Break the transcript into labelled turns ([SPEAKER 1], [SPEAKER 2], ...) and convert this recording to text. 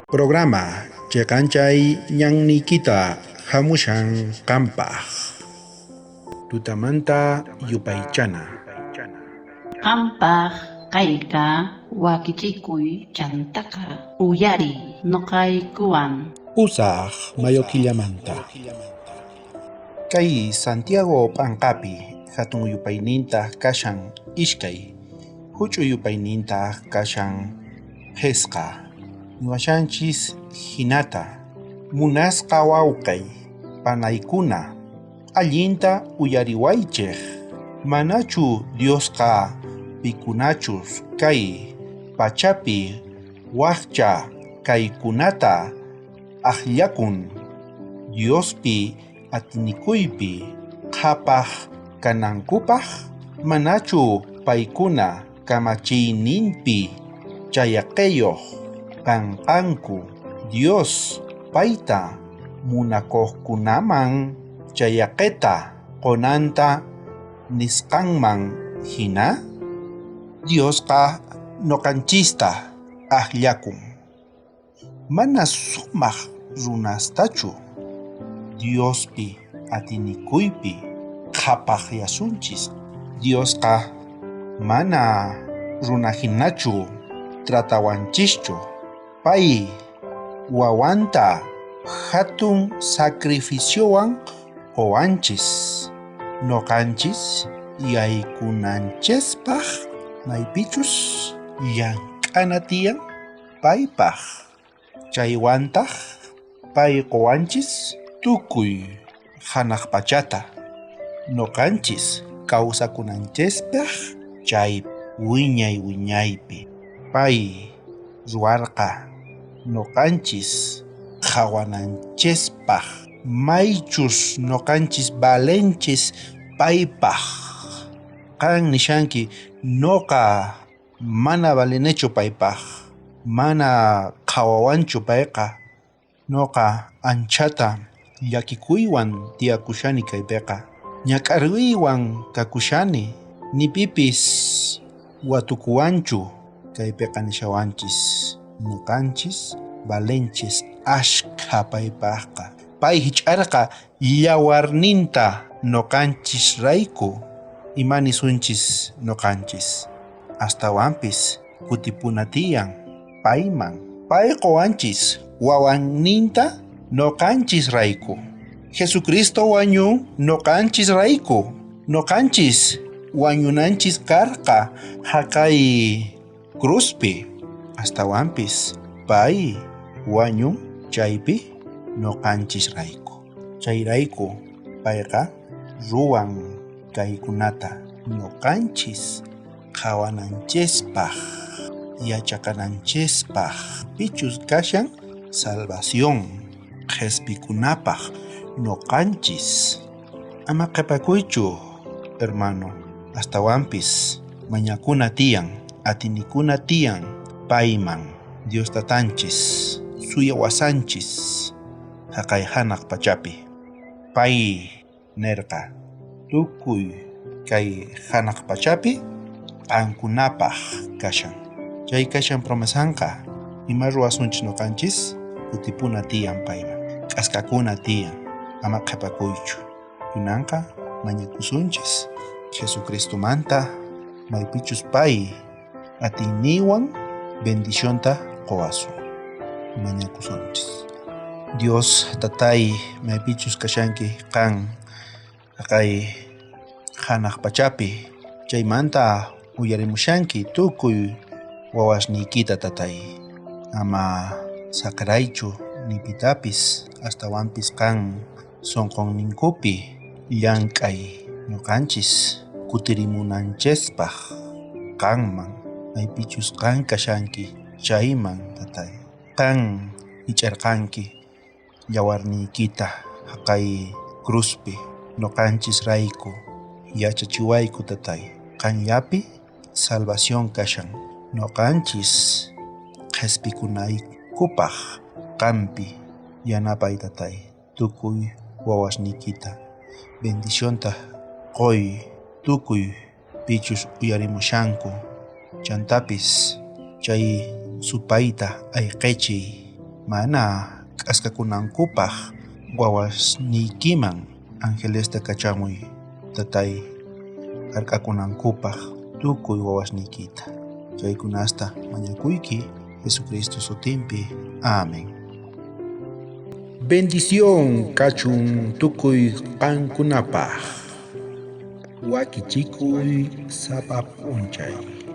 [SPEAKER 1] Programa Chekanchay ñannikita hamushan kampaq. Tutamanta yupaychana.
[SPEAKER 2] Qampaq kayqa wakichikuy chantaka uyari noqaykuwan.
[SPEAKER 1] Usaq mayokillamanta. Kay Santiago p'anqapi hatun yupayninta kashan iskay. Huch'u yupayninta kashan Hesqa. Niwashanchis hinata. Munasqa wawqay. Panaykuna. Allinta uyariwaychik. Manachu Diosqa pikunachus kay pachapi waqcha kaykunata aqllakun. Diospi atinikuypi qhapaq kanankupaq manachu paykuna kamachiyninpi chayaqeyuq kanqanku. Dios payta munakuqkunaman chayaqeta qonanta nisqanman hina Diosqa noqanchista aqllakun. Mana sumaq runastachu Diospi atinikuypi qhapaqyasunchis. Diosqa mana runa hinachu tratawanchischu. Pay wawanta hatun sacrificiowan qowanchis. Noqanchis yaykunanchispaq maypichus llank'ana tiyan paypaq. Chaywantaq pay qowanchis tukuy hanaq pachata. Noqanchis kawsakunanchispaq chay wiñaypi. Pay ruwarqa noqanchis qhawananchispaq. Maychus noqanchis valenchis paypaq. Qan nishanki noqa mana valinichu paypaq. Mana qhawawanchu payqa. Noqa anchata llakikuywan tiyakushani kaypiqa. Ñak'arwiywan kakushani. Nipipis watukuwanchu kaypiqa nishawanchis. Noqanchis valenchis ashkha paypaqqa. Pay hich'arqa yawarninta noqanchis rayku imanisunchis noqanchis. Astawanpis kutipuna tiyan payman. Pay qowanchis wawanninta noqanchis rayku. Jesucristo wañun noqanchis rayku. Noqanchis wañunanchis karqa haqay cruzpi. Astawanpis pay wañun chaypi noqanchis rayku. Chayrayku payqa ruwan kaykunata noqanchis qhawananchispaq, yachakananchispaq. Pichus kashan salvación qhispikunapaq noqanchis. Ama qhipakuychu hermano. Astawanpis mañakuna tiyan, atinikuna tiyan payman. Dios tatanchis suyawasanchis haqay hanaq pachapi. Pay nerqa tukuy kay hanaq pachapi qankunapaq kashan. Chay kashan promesanqa ima ruwasunchis noqanchis kutipuna tiyan payman. K'askakuna tiyan. Ama qhipakuychu. Kunanqa mañakusunchis Jesucristumanta maypichus pay atiyniwan bendicionta qowasun. Mañakusunchis. Dios tatay maypichus kashanki qan haqay hanaq pachapi. Chaymanta uyarimushanki tukuy wawasniykita tatay. Ama saqraychu nipitapis astawanpis qan sunqunninkupi llank'ay noqanchis kutirimunanchispaq qanman. Maypichus qan kashanki chayman tatay. Qan hich'arqanki yawarniykita haqay cruzpi noqanchis rayku yachachiwayku tatay. Qanllapi salvación kashan. Noqanchis qhispikunaykupaq qanpi yanapay tatay. Tukuy wawasniykita bendicionta qoy. Tukuy pichus uyarimushanku. Chantapis chay supayta ayqichiy mana k'askakunankupaq wawasniykiman Angelesta kachamuy tatay hark'akunankupaq tukuy wawasniykita. Chaykunasta mañakuyki Jesucristo sutinpi. Amén. Bendición kachun tukuy qankunapaq. Wakichikuy sapa p'unchay.